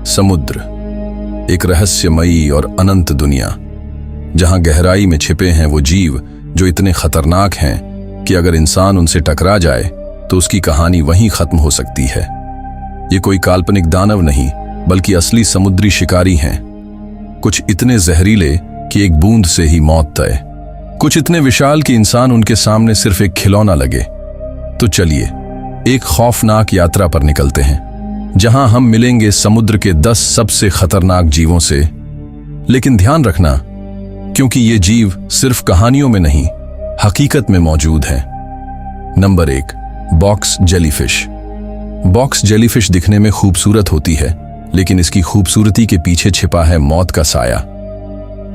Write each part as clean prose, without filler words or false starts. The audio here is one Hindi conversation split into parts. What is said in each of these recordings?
समुद्र, एक रहस्यमयी और अनंत दुनिया, जहां गहराई में छिपे हैं वो जीव जो इतने खतरनाक हैं कि अगर इंसान उनसे टकरा जाए तो उसकी कहानी वहीं खत्म हो सकती है। ये कोई काल्पनिक दानव नहीं, बल्कि असली समुद्री शिकारी हैं। कुछ इतने जहरीले कि एक बूंद से ही मौत तय, कुछ इतने विशाल कि इंसान उनके सामने सिर्फ एक खिलौना लगे। तो चलिए एक खौफनाक यात्रा पर निकलते हैं, जहां हम मिलेंगे समुद्र के 10 सबसे खतरनाक जीवों से। लेकिन ध्यान रखना, क्योंकि ये जीव सिर्फ कहानियों में नहीं, हकीकत में मौजूद हैं। Number 1, box jellyfish. Box jellyfish दिखने में खूबसूरत होती है, लेकिन इसकी खूबसूरती के पीछे छिपा है मौत का साया।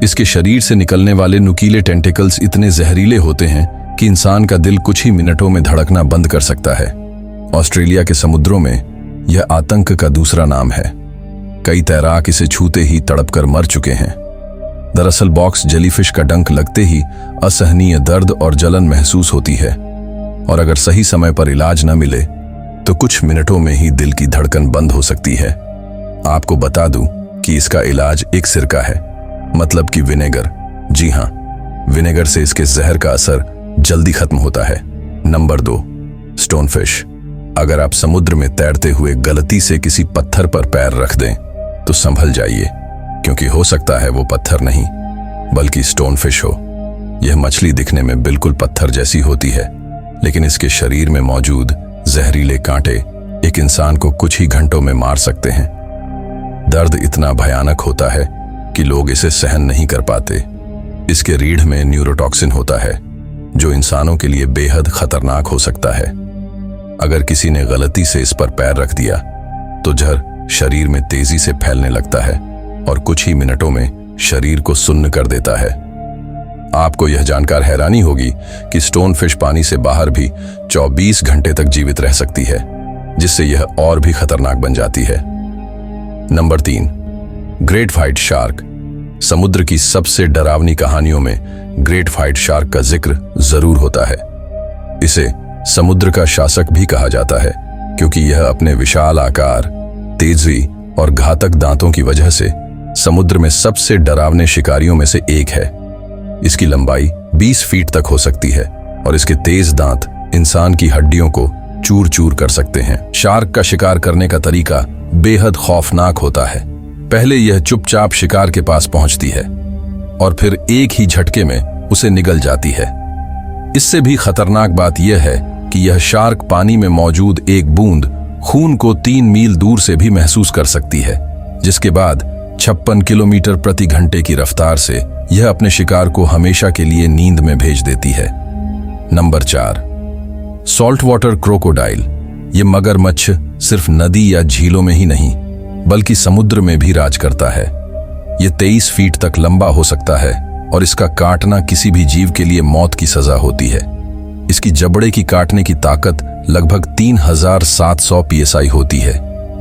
इसके शरीर से निकलने वाले नुकीले टेंटिकल्स इतने जहरीले होते हैं कि इंसान का दिल कुछ ही मिनटों में धड़कना बंद कर सकता है। ऑस्ट्रेलिया के समुद्रों में यह आतंक का दूसरा नाम है। कई तैराक इसे छूते ही तड़पकर मर चुके हैं। दरअसल बॉक्स जेलीफिश का डंक लगते ही असहनीय दर्द और जलन महसूस होती है, और अगर सही समय पर इलाज न मिले तो कुछ मिनटों में ही दिल की धड़कन बंद हो सकती है। आपको बता दूं कि इसका इलाज एक सिरका है, मतलब कि विनेगर। जी हां, विनेगर से इसके जहर का असर जल्दी खत्म होता है। Number 2, stonefish. अगर आप समुद्र में तैरते हुए गलती से किसी पत्थर पर पैर रख दें तो संभल जाइए, क्योंकि हो सकता है वो पत्थर नहीं बल्कि स्टोनफिश हो। यह मछली दिखने में बिल्कुल पत्थर जैसी होती है, लेकिन इसके शरीर में मौजूद जहरीले कांटे एक इंसान को कुछ ही घंटों में मार सकते हैं। दर्द इतना भयानक होता है कि लोग इसे सहन नहीं कर पाते। इसके रीढ़ में न्यूरोटॉक्सिन होता है, जो इंसानों के लिए बेहद खतरनाक हो सकता है। अगर किसी ने गलती से इस पर पैर रख दिया तो जहर शरीर में तेजी से फैलने लगता है और कुछ ही मिनटों में शरीर को सुन्न कर देता है। आपको यह जानकर हैरानी होगी कि स्टोनफिश पानी से बाहर भी 24 घंटे तक जीवित रह सकती है, जिससे यह और भी खतरनाक बन जाती है। Number 3, great white shark. समुद्र की सबसे डरावनी कहानियों में ग्रेट व्हाइट शार्क का जिक्र जरूर होता है। इसे समुद्र का शासक भी कहा जाता है, क्योंकि यह अपने विशाल आकार, तेजी और घातक दांतों की वजह से समुद्र में सबसे डरावने शिकारियों में से एक है। इसकी लंबाई 20 फीट तक हो सकती है और इसके तेज दांत इंसान की हड्डियों को चूर चूर कर सकते हैं। शार्क का शिकार करने का तरीका बेहद खौफनाक होता है। पहले यह चुपचाप शिकार के पास पहुंचती है और फिर एक ही झटके में उसे निगल जाती है। इससे भी खतरनाक बात यह है कि यह शार्क पानी में मौजूद एक बूंद खून को 3 मील दूर से भी महसूस कर सकती है, जिसके बाद 56 किलोमीटर प्रति घंटे की रफ्तार से यह अपने शिकार को हमेशा के लिए नींद में भेज देती है। Number 4, salt water crocodile. यह मगरमच्छ सिर्फ नदी या झीलों में ही नहीं, बल्कि समुद्र में भी राज करता है। यह 23 फीट तक लंबा हो सकता है और इसका काटना किसी भी जीव के लिए मौत की सजा होती है। इसकी जबड़े की काटने की ताकत लगभग 3700 psi होती है,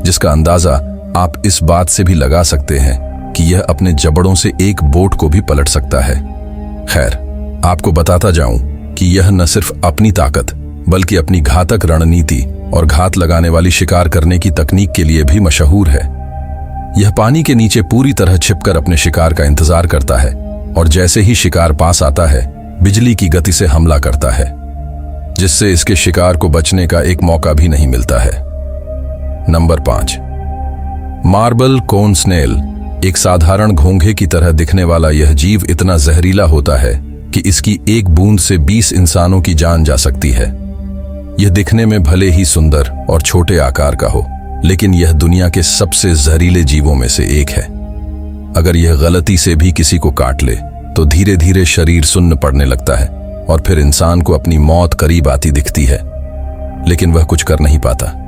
जिसका अंदाजा आप इस बात से भी लगा सकते हैं कि यह अपने जबड़ों से एक बोट को भी पलट सकता है। खैर, आपको बताता जाऊं कि यह न सिर्फ अपनी ताकत बल्कि अपनी घातक रणनीति और घात लगाने वाली शिकार करने की तकनीक के लिए भी मशहूर है। यह पानी के नीचे पूरी तरह छिपकर अपने शिकार का इंतजार करता है और जैसे ही शिकार पास आता है, बिजली की गति से हमला करता है, जिससे इसके शिकार को बचने का एक मौका भी नहीं मिलता है। नंबर 5, मार्बल कोन स्नेल। एक साधारण घोंघे की तरह दिखने वाला यह जीव इतना जहरीला होता है कि इसकी एक बूंद से 20 इंसानों की जान जा सकती है। यह दिखने में भले ही सुंदर और छोटे आकार का हो, लेकिन यह दुनिया के सबसे जहरीले जीवों में से एक है। अगर यह गलती से भी किसी को काट ले तो धीरे धीरे शरीर सुन्न पड़ने लगता है और फिर इंसान को अपनी मौत करीब आती दिखती है, लेकिन वह कुछ कर नहीं पाता।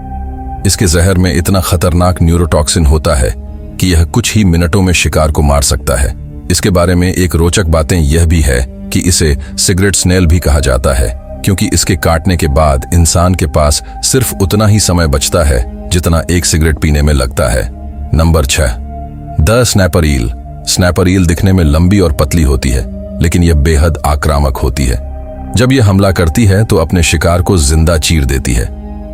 इसके जहर में इतना खतरनाक न्यूरोटॉक्सिन होता है कि यह कुछ ही मिनटों में शिकार को मार सकता है। इसके बारे में एक रोचक बातें यह भी है कि इसे सिगरेट स्नेल भी कहा जाता है, क्योंकि इसके काटने के बाद इंसान के पास सिर्फ उतना ही समय बचता है जितना एक सिगरेट पीने में लगता है। Number 6, the snapper eel. Snapper eel दिखने में लंबी और पतली होती है, लेकिन यह बेहद आक्रामक होती है। जब यह हमला करती है तो अपने शिकार को जिंदा चीर देती है।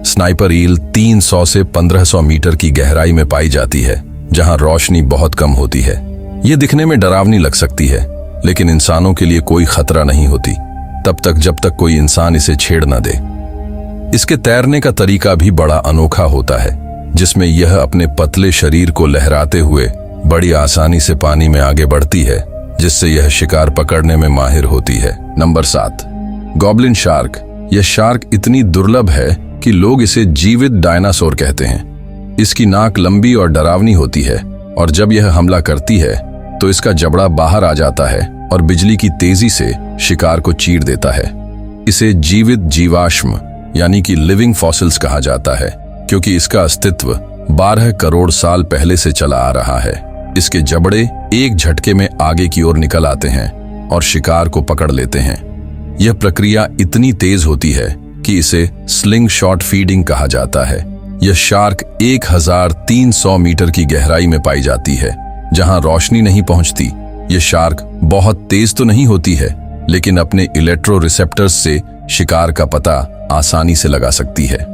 स्नाइपर ईल 300 से 1500 मीटर की गहराई में पाई जाती है, जहां रोशनी बहुत कम होती है। ये दिखने में डरावनी लग सकती है, लेकिन इंसानों के लिए कोई खतरा नहीं होती तब तक जब तक कोई इंसान इसे छेड़ न दे। इसके तैरने का तरीका भी बड़ा अनोखा होता है, जिसमें यह अपने पतले शरीर को लहराते हुए बड़ी आसानी से पानी में आगे बढ़ती है, जिससे यह शिकार पकड़ने में माहिर होती है। Number 7, goblin shark. यह शार्क इतनी दुर्लभ है कि लोग इसे जीवित डायनासोर कहते हैं। इसकी नाक लंबी और डरावनी होती है और जब यह हमला करती है तो इसका जबड़ा बाहर आ जाता है और बिजली की तेजी से शिकार को चीर देता है। इसे जीवित जीवाश्म यानी कि लिविंग फॉसिल्स कहा जाता है, क्योंकि इसका अस्तित्व 12 करोड़ साल पहले से चला आ रहा है। इसके जबड़े एक झटके में आगे की ओर निकल आते हैं और शिकार को पकड़ लेते हैं। यह प्रक्रिया इतनी तेज होती है कि इसे स्लिंग शॉट फीडिंग कहा जाता है। यह शार्क 1300 मीटर की गहराई में पाई जाती है, जहां रोशनी नहीं पहुंचती। यह शार्क बहुत तेज तो नहीं होती है, लेकिन अपने इलेक्ट्रो रिसेप्टर्स से शिकार का पता आसानी से लगा सकती है।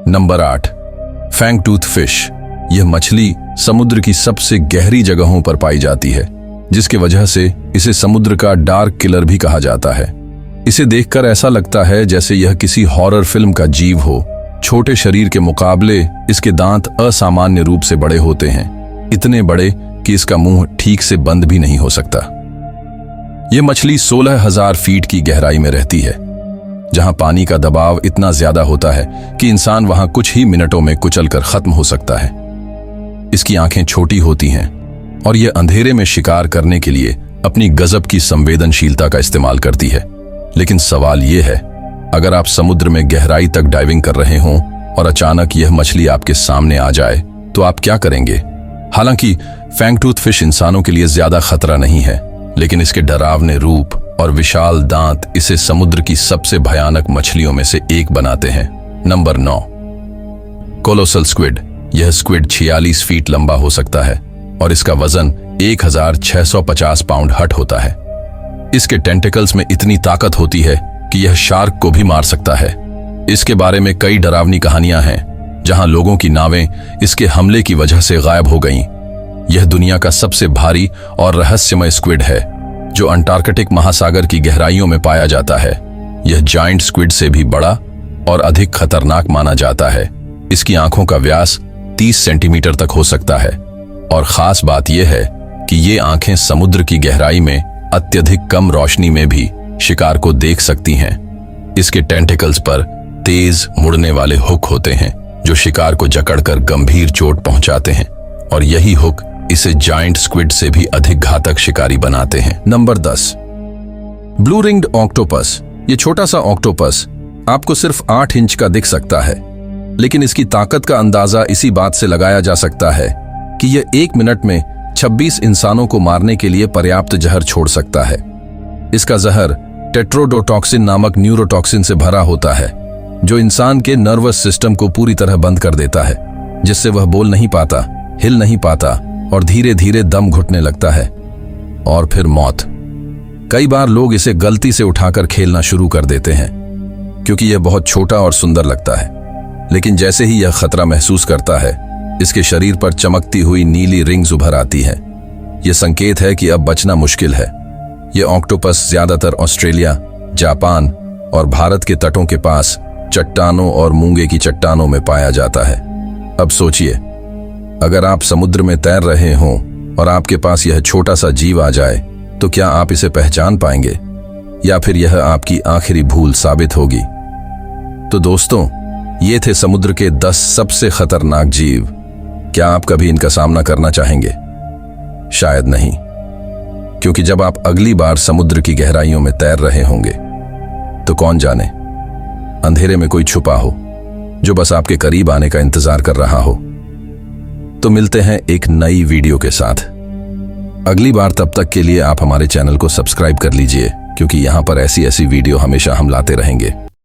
Number 8, fang tooth fish. यह मछली समुद्र की सबसे गहरी जगहों पर पाई जाती है, जिसकी वजह से इसे समुद्र का डार्क किलर भी कहा जाता है। इसे देखकर ऐसा लगता है जैसे यह किसी हॉरर फिल्म का जीव हो। छोटे शरीर के मुकाबले इसके दांत असामान्य रूप से बड़े होते हैं, इतने बड़े कि इसका मुंह ठीक से बंद भी नहीं हो सकता। यह मछली 16,000 फीट की गहराई में रहती है, जहां पानी का दबाव इतना ज्यादा होता है कि इंसान वहां कुछ ही मिनटों में कुचलकर खत्म हो सकता है। इसकी आंखें छोटी होती हैं और यह अंधेरे में शिकार करने के लिए अपनी गजब की संवेदनशीलता का इस्तेमाल करती है। लेकिन सवाल यह है, अगर आप समुद्र में गहराई तक डाइविंग कर रहे हों और अचानक यह मछली आपके सामने आ जाए तो आप क्या करेंगे? हालांकि फैंग टूथ फिश इंसानों के लिए ज्यादा खतरा नहीं है, लेकिन इसके डरावने रूप और विशाल दांत इसे समुद्र की सबसे भयानक मछलियों में से एक बनाते हैं। Number 9, colossal squid. यह स्क्विड 46 फीट लंबा हो सकता है और इसका वजन 1650 पाउंड हट होता है। इसके टेंटिकल्स में इतनी ताकत होती है कि यह शार्क को भी मार सकता है। इसके बारे में कई डरावनी कहानियां हैं, जहां लोगों की नावें इसके हमले की वजह से गायब हो गईं। यह दुनिया का सबसे भारी और रहस्यमय स्क्विड है, जो अंटार्कटिक महासागर की गहराइयों में पाया जाता है। यह जायंट स्क्विड से भी बड़ा और अधिक खतरनाक माना जाता है। इसकी आंखों का व्यास 30 सेंटीमीटर तक हो सकता है और खास बात यह है कि ये आंखें समुद्र की गहराई में अत्यधिक कम रोशनी में भी शिकार को देख सकती हैं। इसके टेंटिकल्स पर तेज मुड़ने वाले हुक होते हैं, जो शिकार को जकड़कर गंभीर चोट पहुंचाते हैं, और यही हुक इसे जायंट स्क्विड से भी अधिक घातक शिकारी बनाते हैं। Number 10, blue ringed octopus. ये छोटा सा ऑक्टोपस आपको सिर्फ 8 इंच का दिख सकता है, लेकिन इसकी ताकत का अंदाजा इसी बात से लगाया जा सकता है कि यह 1 मिनट में 26 इंसानों को मारने के लिए पर्याप्त जहर छोड़ सकता है। इसका जहर टेट्रोडोटॉक्सिन नामक न्यूरोटॉक्सिन से भरा होता है, जो इंसान के नर्वस सिस्टम को पूरी तरह बंद कर देता है, जिससे वह बोल नहीं पाता, हिल नहीं पाता और धीरे धीरे दम घुटने लगता है और फिर मौत। कई बार लोग इसे गलती से उठाकर खेलना शुरू कर देते हैं, क्योंकि यह बहुत छोटा और सुंदर लगता है। लेकिन जैसे ही यह खतरा महसूस करता है, इसके शरीर पर चमकती हुई नीली रिंग्स उभर आती हैं। यह संकेत है कि अब बचना मुश्किल है। यह ऑक्टोपस ज्यादातर ऑस्ट्रेलिया, जापान और भारत के तटों के पास चट्टानों और मूंगे की चट्टानों में पाया जाता है। अब सोचिए, अगर आप समुद्र में तैर रहे हों और आपके पास यह छोटा सा जीव आ जाए, तो क्या आप इसे पहचान पाएंगे या फिर यह आपकी आखिरी भूल साबित होगी? तो दोस्तों, ये थे समुद्र के 10 सबसे खतरनाक जीव। क्या आप कभी इनका सामना करना चाहेंगे? शायद नहीं, क्योंकि जब आप अगली बार समुद्र की गहराइयों में तैर रहे होंगे, तो कौन जाने, अंधेरे में कोई छुपा हो जो बस आपके करीब आने का इंतजार कर रहा हो। तो मिलते हैं एक नई वीडियो के साथ अगली बार। तब तक के लिए आप हमारे चैनल को सब्सक्राइब कर लीजिए, क्योंकि यहां पर ऐसी वीडियो हमेशा हम लाते रहेंगे।